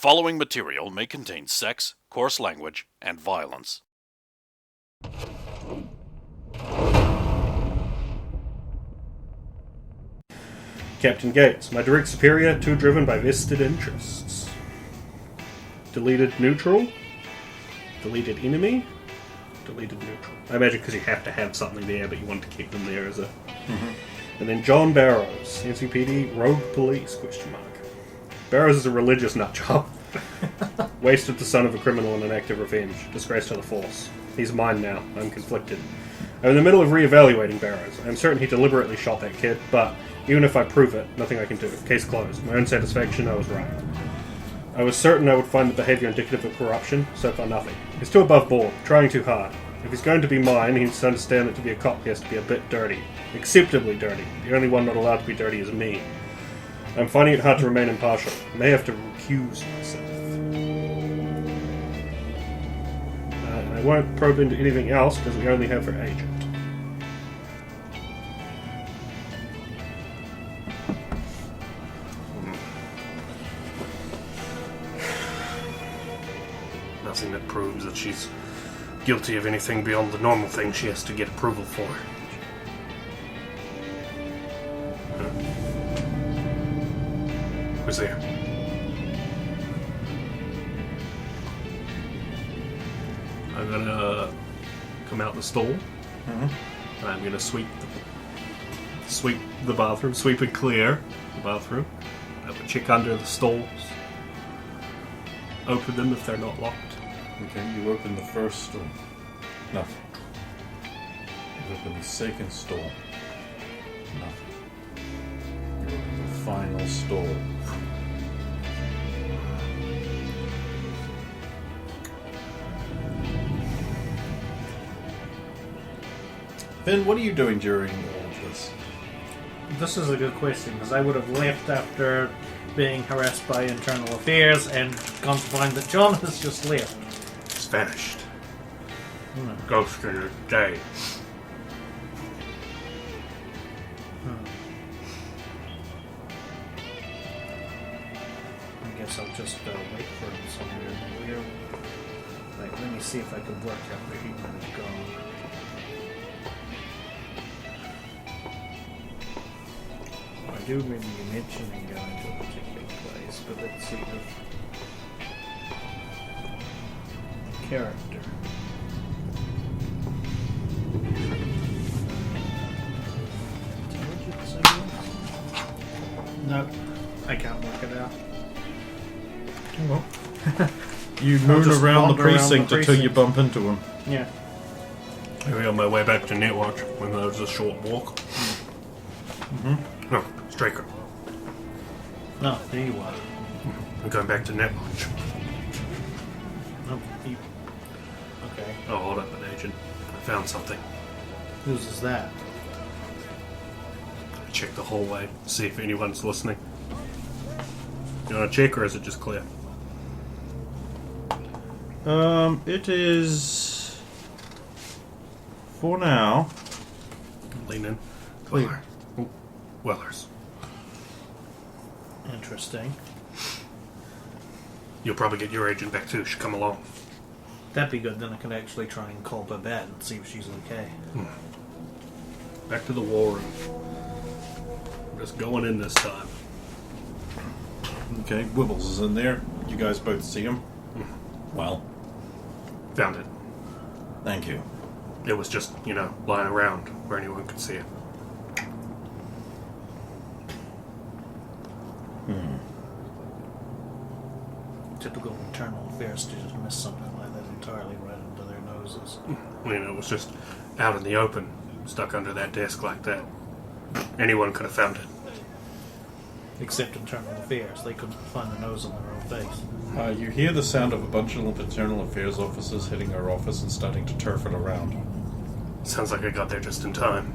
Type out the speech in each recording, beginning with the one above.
following material may contain sex, coarse language, and violence. Captain Gates, my direct superior, too driven by vested interests. Deleted neutral. Deleted enemy. Deleted neutral. I imagine because you have to have something there, but you want to keep them there as a... And then John Barrows, NCPD, rogue police, question mark. Barrows is a religious nutjob. Wasted the son of a criminal in an act of revenge. Disgrace to the force. He's mine now. I'm conflicted. I'm in the middle of re-evaluating Barrows. I'm certain he deliberately shot that kid, but even if I prove it, nothing I can do. Case closed. My own satisfaction, I was right. I was certain I would find the behaviour indicative of corruption, so far nothing. He's too above board, trying too hard. If he's going to be mine, he needs to understand that to be a cop he has to be a bit dirty. Acceptably dirty. The only one not allowed to be dirty is me. I'm finding it hard to remain impartial. I may have to recuse myself. I won't probe into anything else because we only have her agent. Nothing that proves that she's guilty of anything beyond the normal thing she has to get approval for. Who's there? I'm gonna come out the stall, and I'm gonna sweep the bathroom, sweep and clear the bathroom. Have a check under the stalls. Open them if they're not locked. Okay, you open the first stall. Nothing. You open the second stall. Nothing. You open the final stall. Then what are you doing during all of this? This is a good question, because I would have left after being harassed by internal affairs and gone to find that John has just left. It's vanished. Ghost in a day. I guess I'll just wait for him somewhere here. Like, let me see if I can work out where he might have gone. I do remember you mentioning going to a particular place, but let's see if... Character. Intelligence, no, I can't work it out. Well, you moon around the precinct until you bump into him. Yeah. Maybe on my way back to Netwatch when there was a short walk. No, Straker. No, there you are. I'm going back to Netwatch. Oh, okay. Oh, hold up an agent. I found something. Whose is that? Check the hallway, see if anyone's listening. You want to check, or is it just clear? It is... For now... Lean in. Clear. Oh, Wellers. Interesting. You'll probably get your agent back too. She'll come along. That'd be good, then I can actually try and call Babette and see if she's okay. Back to the war room. I'm just going in this time. Okay, Wibbles is in there. You guys both see him? Well, Found it. thank you. It was just, lying around where anyone could see it. Typical internal affairs to just miss something like that entirely right under their noses. It was just out in the open, stuck under that desk like that. Anyone could have found it. Except internal affairs. They couldn't find the nose on their own face. You hear the sound of a bunch of internal affairs officers hitting our office and starting to turf it around. Sounds like I got there just in time.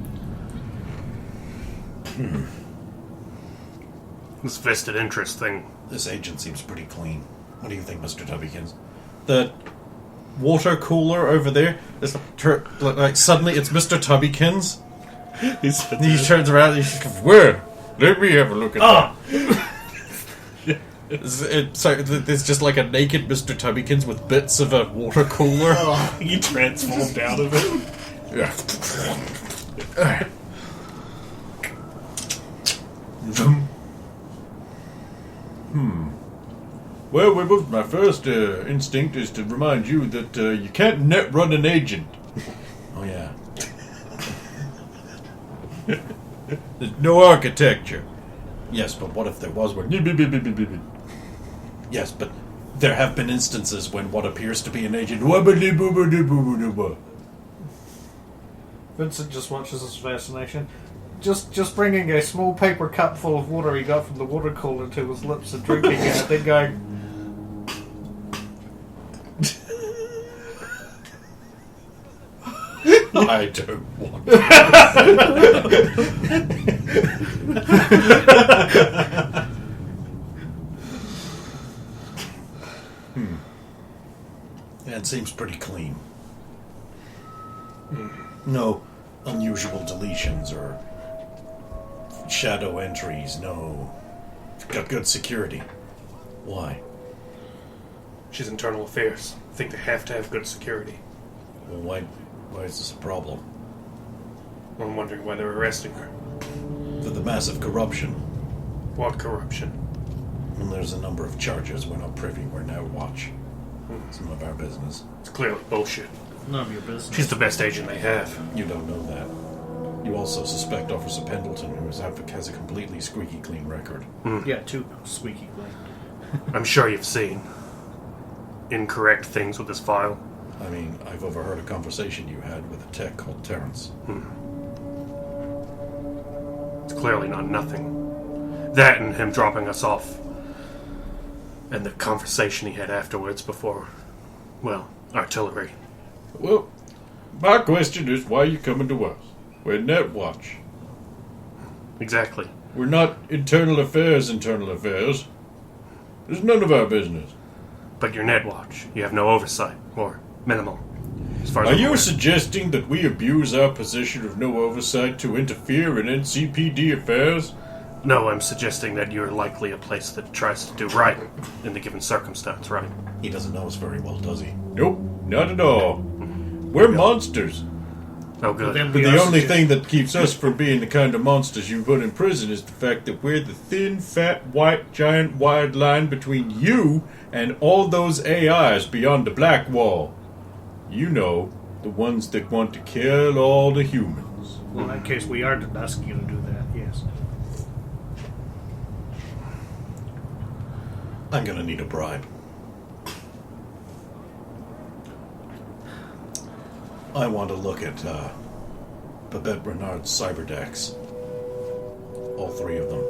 This vested interest thing. This agent seems pretty clean. What do you think, Mr. Tubbykins? The water cooler over there is like suddenly it's Mr. Tubbykins. He turns around and he's like, "Where? Let me have a look at that." There's just like a naked Mr. Tubbykins with bits of a water cooler. He transformed out of it. Yeah. Well, Wibbles, my first instinct is to remind you that you can't net run an agent. Oh, yeah. There's no architecture. Yes, but what if there was one? Yes, but there have been instances when what appears to be an agent... Vincent just watches his fascination. Just bringing a small paper cup full of water he got from the water cooler to his lips and drinking it, and then going... I don't want That seems pretty clean. No unusual deletions or shadow entries, no. Got good security. Why? She's internal affairs. I think they have to have good security. Well, why is this a problem? I'm wondering why they're arresting her. For the massive corruption. What corruption? Well, there's a number of charges. We're not privy. We're now watch. It's none of our business. It's clearly bullshit. None of your business. She's the best agent they have. You don't know that. You also suspect Officer Pendleton, who has a completely squeaky clean record. Yeah, too squeaky clean. I'm sure you've seen incorrect things with this file. I mean, I've overheard a conversation you had with a tech called Terrence. It's clearly not nothing. That and him dropping us off. And the conversation he had afterwards before, well, artillery. Well, my question is, why are you coming to us? We're Netwatch. Exactly. We're not internal affairs. It's none of our business. But you're Netwatch. You have no oversight, or minimal. As far as Are I'm you aware. suggesting that we abuse our position of no oversight to interfere in NCPD affairs? No, I'm suggesting that you're likely a place that tries to do right in the given circumstance, right? He doesn't know us very well, does he? Nope, not at all. We're monsters. Oh, good. Then But we the are only suggest- thing that keeps us from being the kind of monsters you put in prison is the fact that we're the thin, fat, white, giant, wide line between you and all those AIs beyond the black wall. You know, the ones that want to kill all the humans. Well, in that case, we are asking you to do that, yes. I'm gonna need a bribe. I want to look at Babette Renard's cyberdecks. All three of them.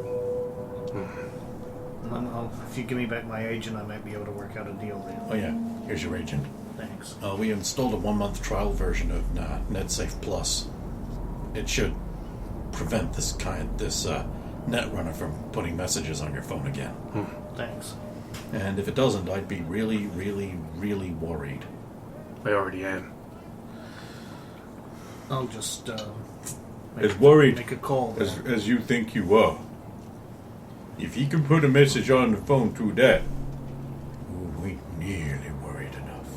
If you give me back my agent, I might be able to work out a deal then. Oh yeah, here's your agent. Thanks. We installed a 1-month trial version of NetSafe Plus. It should prevent this Netrunner from putting messages on your phone again. Thanks. And if it doesn't, I'd be really, really, really worried. I already am. I'll just As worried make a call. then. as you think you are. If he can put a message on the phone through that, we nearly worried enough.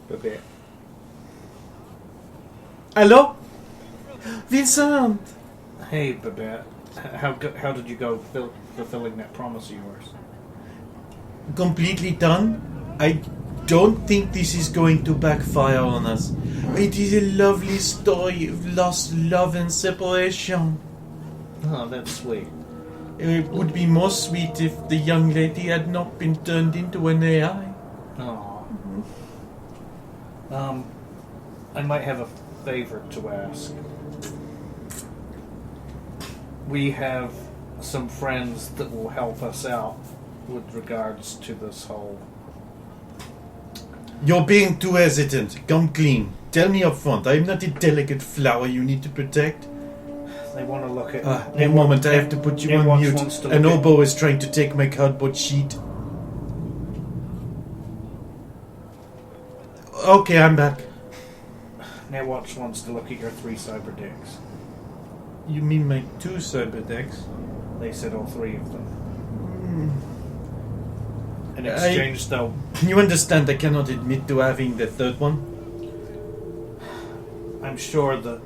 Babette. Hello? Vincent! Hey, Babette. How did you go fulfilling that promise of yours? Completely done. I don't think this is going to backfire on us. It is a lovely story of lost love and separation. Oh, that's sweet. It would be more sweet if the young lady had not been turned into an AI. Oh. I might have a favor to ask. We have some friends that will help us out with regards to this whole... You're being too hesitant. Come clean. Tell me up front. I'm not a delicate flower you need to protect. They want to look at... One moment, I have to put you on Netwatch mute. wants to An look at- oboe is trying to take my cardboard sheet. Okay, I'm back. Netwatch wants to look at your 3 cyber decks. You mean my 2 cyber decks? They said all 3 of them. In I- exchange, though, You understand I cannot admit to having the third one? I'm sure that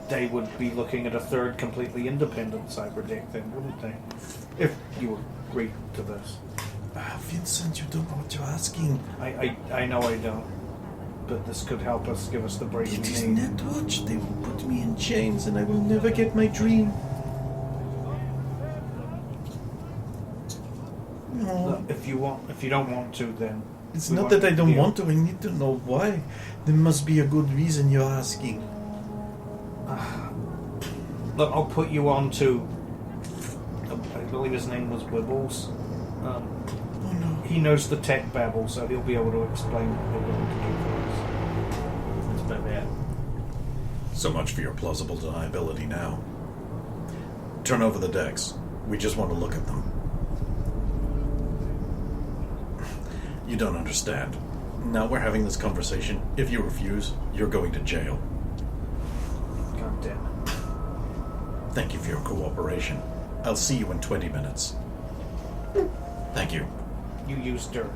they would be looking at a third completely independent cyber deck then, wouldn't they? If you agreed to this. Vincent, you don't know what you're asking. I know I don't. But this could help us, give us the break It we is need. netwatch. They will put me in chains and I will never get my dream. No. Look, if you don't want to, then It's we not won't that I don't deal. want to, I need to know why. There must be a good reason you're asking. Look, I'll put you on to. I believe his name was Wibbles. Oh no. He knows the tech babble, so he'll be able to explain what we're going to do for us. That's about it. So much for your plausible deniability now. Turn over the decks. We just want to look at them. You don't understand. Now we're having this conversation. If you refuse, you're going to jail. God damn it. Thank you for your cooperation. I'll see you in 20 minutes. Thank you. You used her.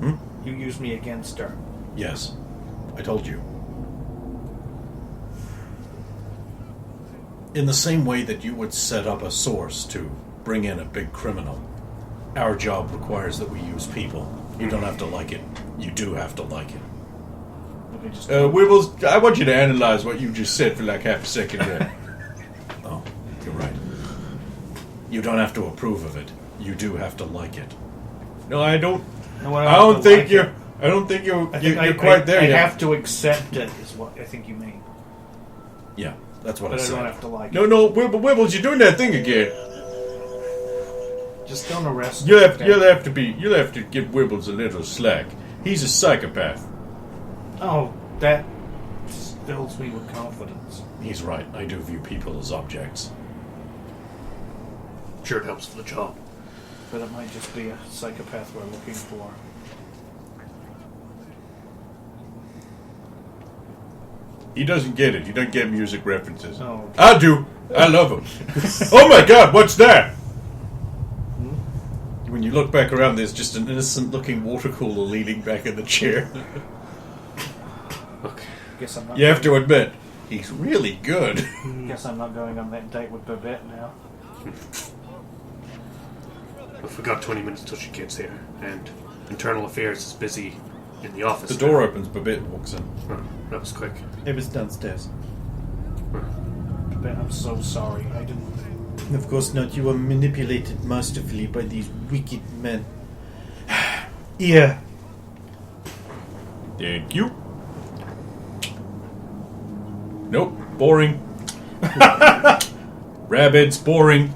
You used me against her. Yes, I told you. In the same way that you would set up a source to bring in a big criminal, our job requires that we use people. You don't have to like it. You do have to like it. Let me just. Wibbles, I want you to analyze what you just said for like half a second there. Oh, you're right. You don't have to approve of it. You do have to like it. No, I don't. No, I don't think like you're. it. I don't think you're. I think You're quite there I yet. have to accept it, is what I think you mean. Yeah, that's what But I I said. don't have to like No, it. no, Wibbles, you're doing that thing again. Just don't arrest You'll me. have, you'll have to be. You'll have to give Wibbles a little slack. He's a psychopath. Oh, that fills me with confidence. He's right. I do view people as objects. Sure, it helps for the job. But it might just be a psychopath we're looking for. He doesn't get it. He doesn't get music references. Oh, okay. I do. I love him. Oh my God! What's that? When you look back around, there's just an innocent-looking water cooler leaning back in the chair. Okay. Guess I'm not. You have to admit, he's really good. Guess I'm not going on that date with Babette now. We've got 20 minutes till she gets here, and Internal Affairs is busy in the office. The door opens, Babette walks in. Oh, that was quick. It was downstairs. Babette, I'm so sorry. I didn't. Of course not. You were manipulated masterfully by these wicked men. Here. Thank you. Nope, boring. Rabbits, boring.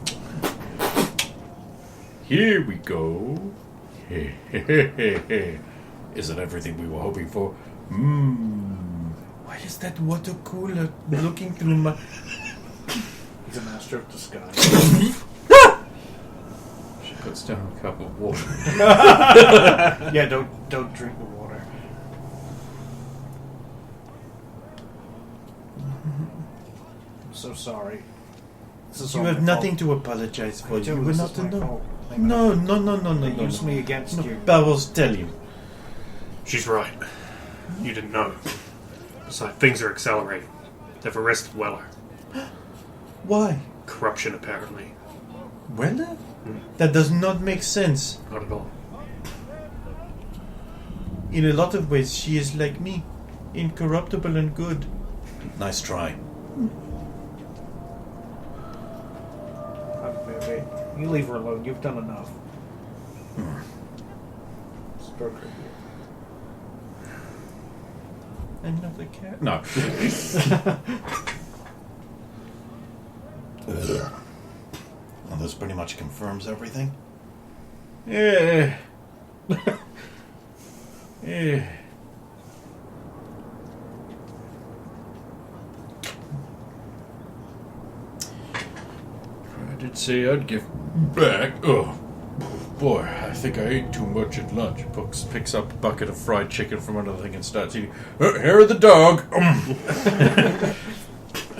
Here we go. Is it everything we were hoping for? Why is that water cooler looking through my... He's a master of disguise. She puts down a cup of water. Yeah, don't drink the water. I'm so sorry. This is You all have my nothing fault. to apologize for. I do, You were this not is to my know. fault. No. They used me against No, you. Barrels tell you. She's right. You didn't know. Besides, things are accelerating. They've arrested Weller. Why? Corruption, apparently. Weller? That does not make sense. Not at all. In a lot of ways, she is like me. Incorruptible and good. Nice try. Baby, you leave her alone. You've done enough. Stroke her. Another cat. No. Well, this pretty much confirms everything. Yeah. Yeah. I did say I'd give back. Oh, boy, I think I ate too much at lunch. Picks up a bucket of fried chicken from under the thing and starts eating. Hair of the dog.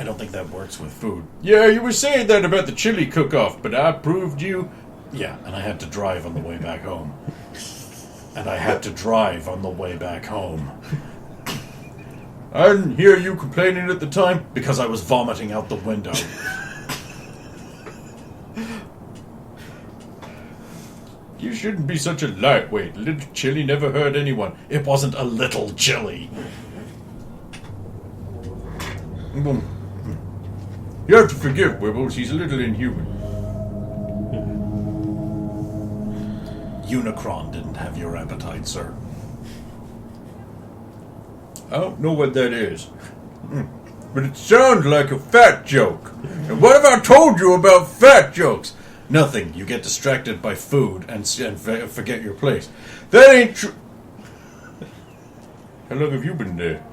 I don't think that works with food. Yeah, you were saying that about the chili cook-off, but I proved you... Yeah, and I had to drive on the way back home. And I had to drive on the way back home. I didn't hear you complaining at the time. Because I was vomiting out the window. You shouldn't be such a lightweight. Little chili never hurt anyone. It wasn't a little chili. You have to forgive Wibbles, he's a little inhuman. Unicron didn't have your appetite, sir. I don't know what that is. But it sounds like a fat joke. And what have I told you about fat jokes? Nothing. You get distracted by food and forget your place. That ain't true. How long have you been there?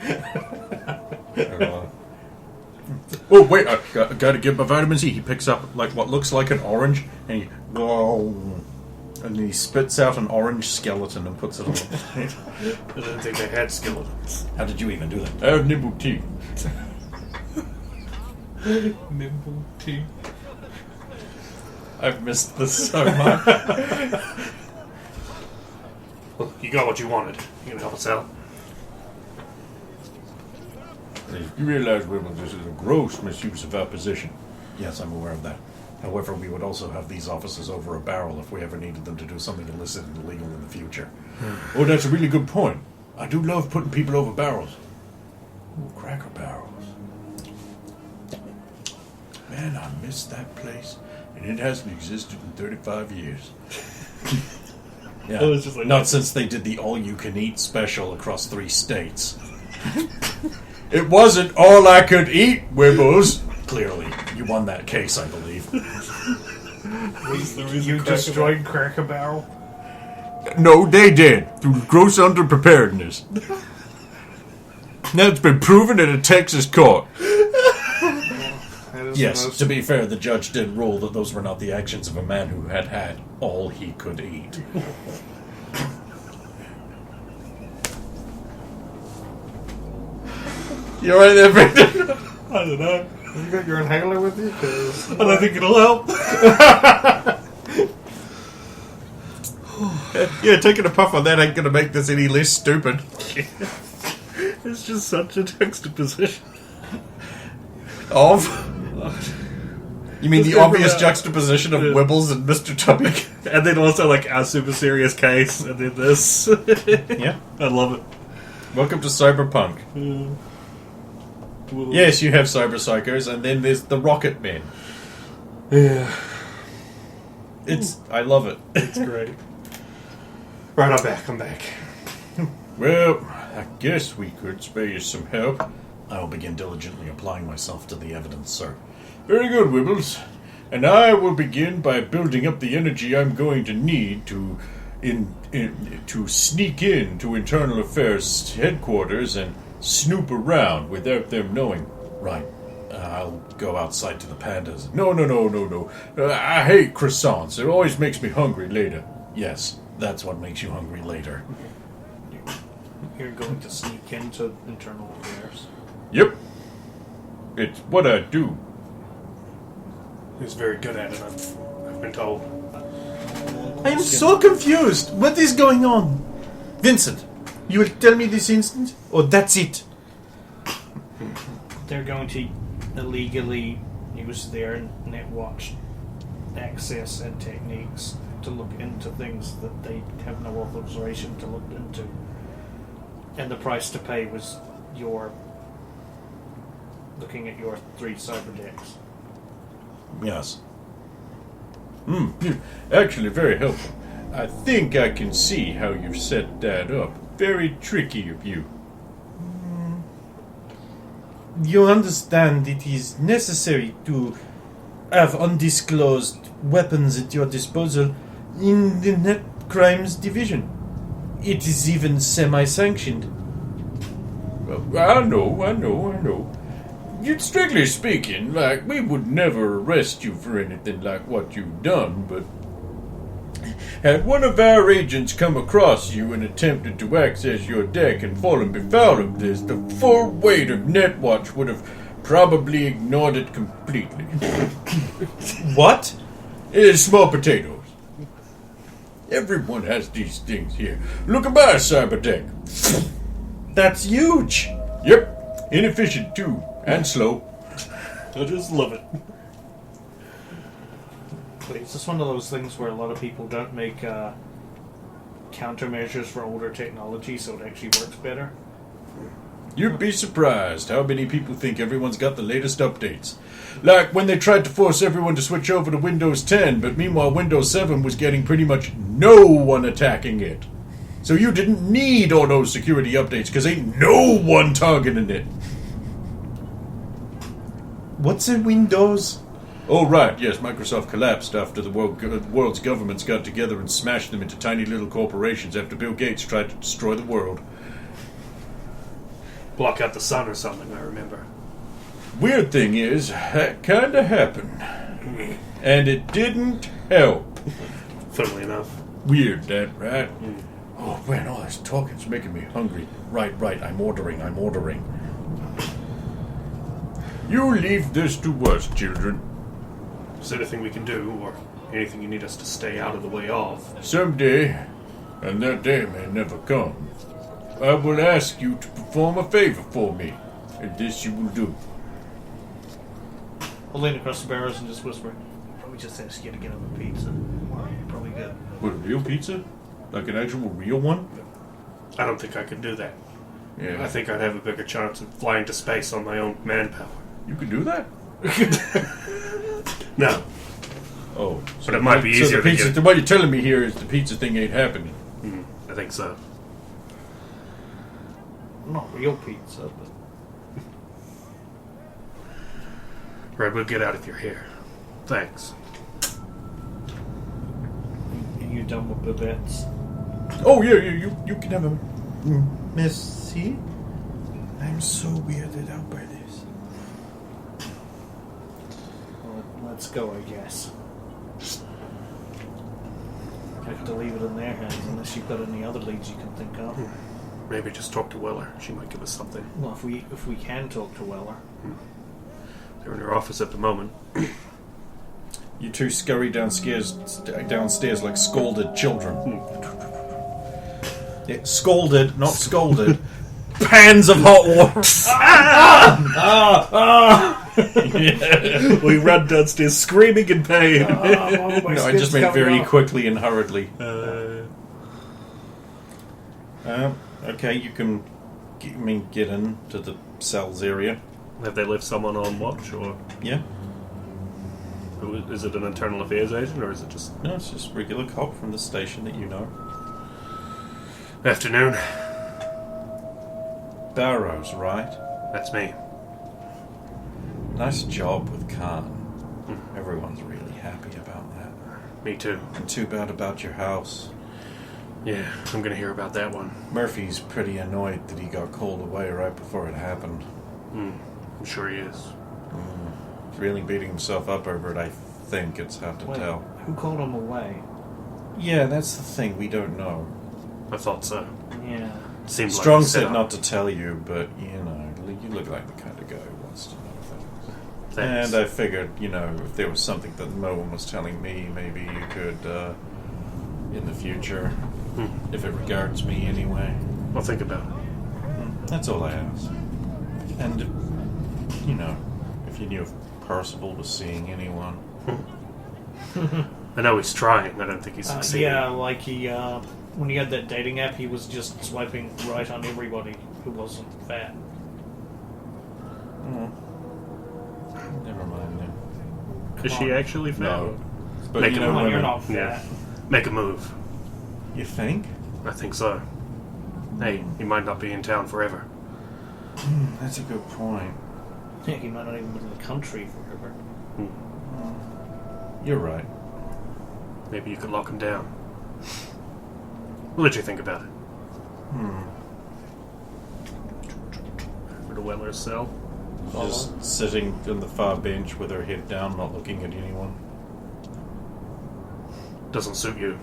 Oh, wait, I gotta get my vitamin C. He picks up like what looks like an orange, and he spits out an orange skeleton and puts it on the plate. I didn't think they had skeletons. How did you even do that? I have nibble tea. Nimble tea. I've missed this so much. Well, you got what you wanted. You can help us out. You realize, Wibbles, this is a gross misuse of our position. Yes, I'm aware of that. However, we would also have these offices over a barrel if we ever needed them to do something illicit and illegal in the future. Oh, that's a really good point. I do love putting people over barrels. Ooh, Cracker Barrels. Man, I miss that place. And it hasn't existed in 35 years. Yeah, It was just like not since they did the all-you-can-eat special across 3 states. It wasn't all I could eat, Wibbles. Clearly, you won that case, I believe. You destroyed Cracker Barrel? No, they did. Through gross underpreparedness. Now it's been proven in a Texas court. Yes, to be fair, the judge did rule that those were not the actions of a man who had had all he could eat. You alright there, Brendan? I don't know. You got your inhaler with you? 'Cause I don't think it'll help. Yeah, taking a puff on that ain't gonna make this any less stupid. It's just such a juxtaposition. Of? You mean Just the go obvious for that. juxtaposition of Wibbles and Mr. Tubby? And then also like our super serious case, and then this. Yeah. I love it. Welcome to Cyberpunk. Well, Yes, you have cyber psychos, and then there's the Rocket Men. Yeah. I love it. It's great. Right, I'm back. Well, I guess we could spare you some help. I will begin diligently applying myself to the evidence, sir. Very good, Wibbles. And I will begin by building up the energy I'm going to need to sneak in to Internal Affairs headquarters and snoop around without them knowing. Right. I'll go outside to the pandas. No. I hate croissants. It always makes me hungry later. Yes, that's what makes you hungry later. you're going to sneak into internal affairs. Yep. It's what I do. He's very good at it, I've been told. I am so confused. What is going on? Vincent, you will tell me this instant, or that's it? They're going to illegally use their netwatch access and techniques to look into things that they have no authorization to look into. And the price to pay was looking at your 3 cyber decks. Yes. Actually, very helpful. I think I can see how you've set that up. Very tricky of you. You understand it is necessary to have undisclosed weapons at your disposal in the Net Crimes Division. It is even semi-sanctioned. I know. Yet, strictly speaking, we would never arrest you for anything like what you've done, but had one of our agents come across you and attempted to access your deck and fallen befoul of this, the full weight of Netwatch would have probably ignored it completely. What? It is small potatoes. Everyone has these things here. Look at my cyber deck. That's huge. Yep, inefficient too, and slow. I just love it. But it's just one of those things where a lot of people don't make countermeasures for older technology, so it actually works better. You'd be surprised how many people think everyone's got the latest updates. Like when they tried to force everyone to switch over to Windows 10, but meanwhile Windows 7 was getting pretty much no one attacking it. So you didn't need all those security updates, because ain't no one targeting it. What's a Windows? Oh, right, yes, Microsoft collapsed after the world's governments got together and smashed them into tiny little corporations after Bill Gates tried to destroy the world. Block out the sun or something, I remember. Weird thing is, that kinda happened. And it didn't help. Funnily enough. Weird, that, right? Oh, man, all this talking's making me hungry. Right, I'm ordering. You leave this to us, children. Is there anything we can do, or anything you need us to stay out of the way of? Someday, and that day may never come, I will ask you to perform a favor for me, and this you will do. I'll lean across the barrels and just whisper, probably just ask you to get him a pizza. Probably good. What, a real pizza? Like an actual real one? I don't think I could do that. Yeah. I think I'd have a bigger chance of flying to space on my own manpower. You can do that? No. Oh. But it might be easier the to pizza, get... what you're telling me here is the pizza thing ain't happening. I think so. Not real pizza, but... Right, we'll get out if you're here. Thanks. Are you done with Babette's? Oh, yeah, you can have a... Merci. I'm so weirded out by this. Well, let's go, I guess. I have to leave it in their hands unless you've got any other leads you can think of. Maybe just talk to Weller. She might give us something. Well, if we can talk to Weller. They're in her office at the moment. You two scurry downstairs like scalded children. Yeah, scalded, not scolded. Pans of hot water. We run downstairs screaming in pain. No, I just meant very quickly and hurriedly. Okay, you can get into the cells area. Have they left someone on watch, or Yeah. is it an internal affairs agent, or is it just... No, it's just a regular cop from the station that you know. Afternoon. Barrows, right? That's me. Nice job with Khan. Everyone's really happy about that. Me too. And too bad about your house. Yeah, I'm gonna hear about that one. Murphy's pretty annoyed that he got called away right before it happened. I'm sure he is. He's really beating himself up over it, I think. It's hard to Wait, tell. who called him away? Yeah, that's the thing. We don't know. I thought so. Yeah. Seemed Strong like a said setup. not to tell you, but, you look like the kind of guy who wants to know things. Thanks. And I figured, if there was something that no one was telling me, maybe you could, in the future, if it regards me anyway. I'll think about it. That's all I ask. And, if you knew if Percival was seeing anyone. I know he's trying. I don't think he's succeeding. Yeah, like he, when he had that dating app, he was just swiping right on everybody who wasn't fat. Never mind then. Is she actually fat? No. But Make you it know, a Well, you're women, not fat. Yeah. Make a move. you think? I think so. Hey, he might not be in town forever. That's a good point. Yeah, he might not even be in the country forever. You're right. Maybe you could lock him down. What did you think about it? Over to Weller's cell. Just sitting on the far bench with her head down, not looking at anyone. Doesn't suit you.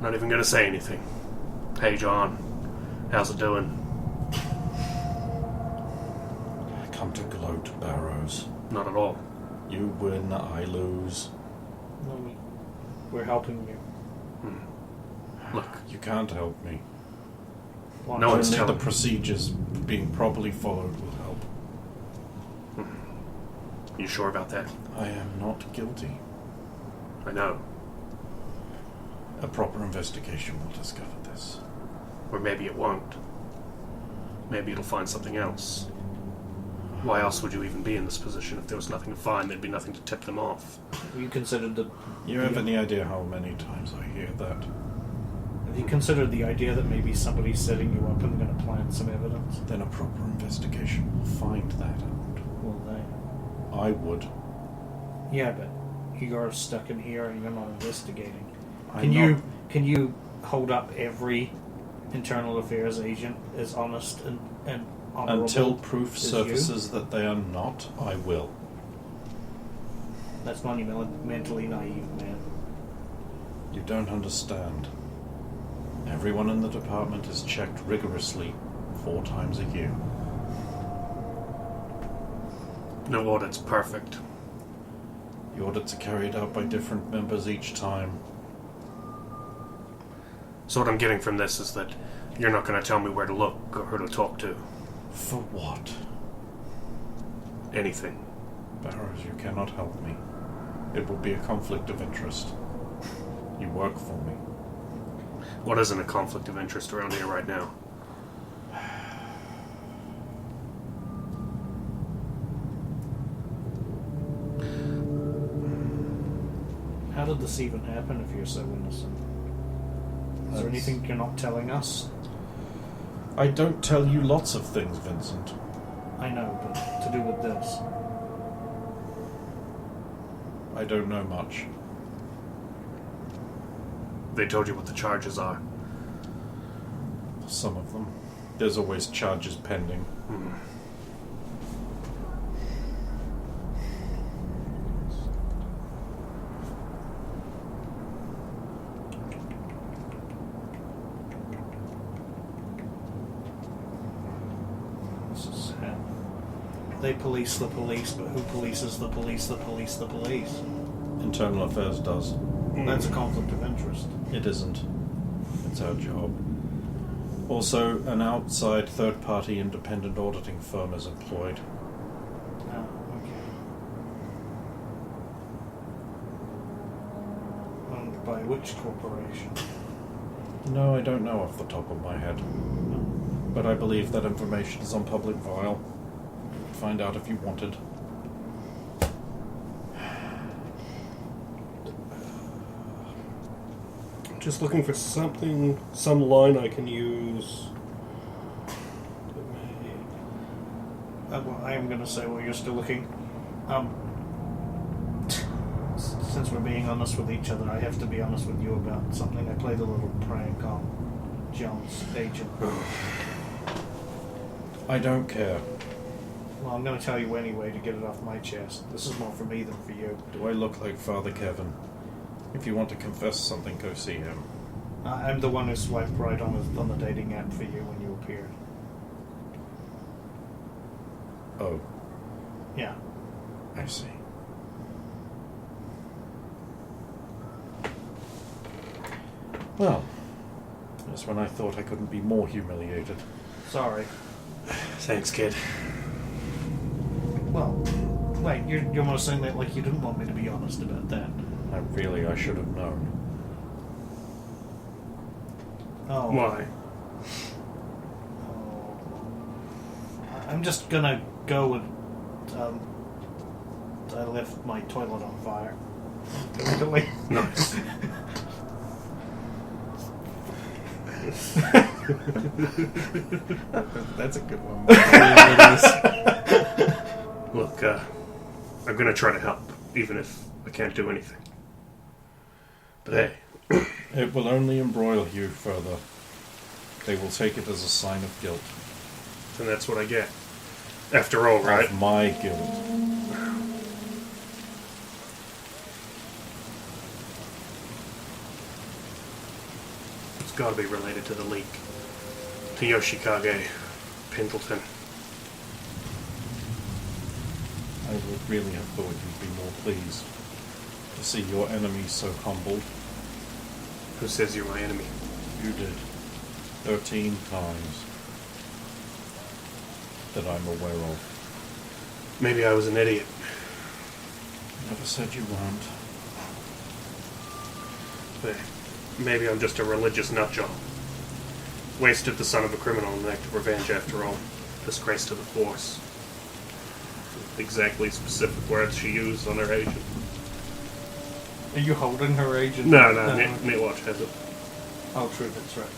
Not even gonna say anything. Hey, John. How's it doing? Come to gloat, Barrows. Not at all. You win, I lose. No, we're helping you. Look, You can't help me. Why? No one's Only the telling. procedures being properly followed will help. You sure about that? I am not guilty. I know. A proper investigation will discover this. Or maybe it won't. Maybe it'll find something else. Why else would you even be in this position? If there was nothing to find, there'd be nothing to tip them off. You considered the. You have any idea how many times I hear that? Have you considered the idea that maybe somebody's setting you up and going to plant some evidence? Then a proper investigation will find that out. Will they? I would. Yeah, but you're stuck in here and you're not investigating. I'm Can you hold up every internal affairs agent as honest and honorable Until proof as you? surfaces that they are not, I will. That's monumentally naive, man. You don't understand. Everyone in the department is checked rigorously 4 times a year. No audit's perfect. The audits are carried out by different members each time. So what I'm getting from this is that you're not going to tell me where to look or who to talk to. For what? Anything. Barrows, you cannot help me. It would be a conflict of interest. You work for me. What isn't a conflict of interest around here right now? How did this even happen if you're so innocent? Is there anything you're not telling us? I don't tell you lots of things, Vincent. I know, but to do with this. I don't know much. They told you what the charges are. Some of them. There's always charges pending. This is hell. They police the police, but who polices the police that police the police? Internal Affairs does. That's a conflict of interest. It isn't. It's our job. Also, an outside third-party independent auditing firm is employed. Oh, okay. Owned by which corporation? No, I don't know off the top of my head. But I believe that information is on public file. Find out if you wanted. Just looking for something, some line I can use. Well, I am going to say while you're still looking, since we're being honest with each other, I have to be honest with you about something. I played a little prank on John's agent. I don't care. Well, I'm going to tell you anyway to get it off my chest. This is more for me than for you. Do I look like Father Kevin? If you want to confess something, go see him. I'm the one who swiped right on the dating app for you when you appeared. Oh, Yeah. I see. Well, that's when I thought I couldn't be more humiliated. Sorry. Thanks, kid. Well, wait, you're almost saying that like you didn't want me to be honest about that. I should have known. Oh. Why? I'm just gonna go and I left my toilet on fire. Nice. That's a good one. Look, I'm gonna try to help, even if I can't do anything. But hey, It will only embroil you further. They will take it as a sign of guilt. then that's what I get. After all, right? Of my guilt. Gotta be related to the leak. To Yoshikage Pendleton. I would really have thought you'd be more pleased to see your enemy so humbled. Who says you're my enemy? You did. 13 times. That I'm aware of. Maybe I was an idiot. Never said you weren't. But maybe I'm just a religious nutjob. Wasted the son of a criminal in an act of revenge after all. Disgrace to the force. Exactly specific words she used on her agent. Are you holding her agent? No, Netwatch has it. Oh, true, that's right.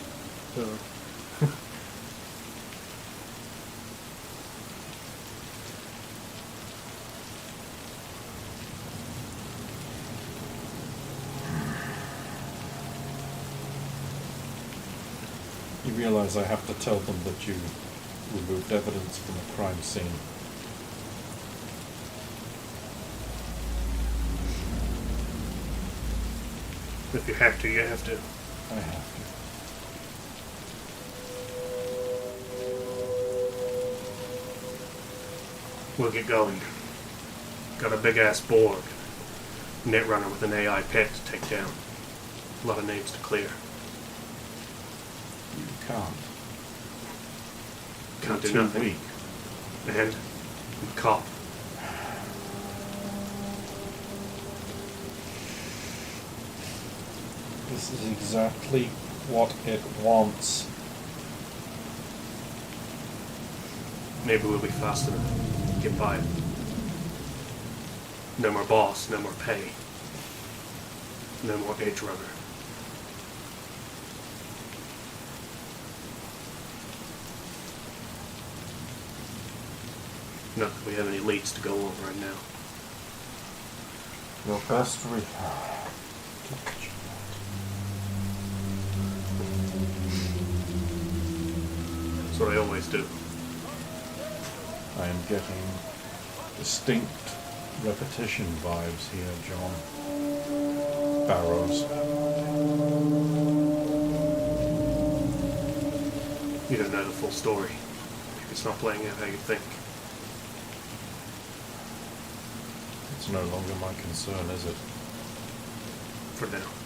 You realize I have to tell them that you removed evidence from a crime scene. If you have to, you have to. I have to. We'll get going. Got a big ass Borg. Netrunner with an AI pet to take down. A lot of names to clear. You can't. Can't do You're too nothing. weak. And I'm a cop. This is exactly what it wants. Maybe we'll be fast enough. Get by it. No more boss, no more pay. No more edge runner. Not that we have any leads to go on right now. Your best That's what I always do. I am getting distinct repetition vibes here, John. Barrows. You don't know the full story. It's not playing out how you think. It's no longer my concern, is it? For now.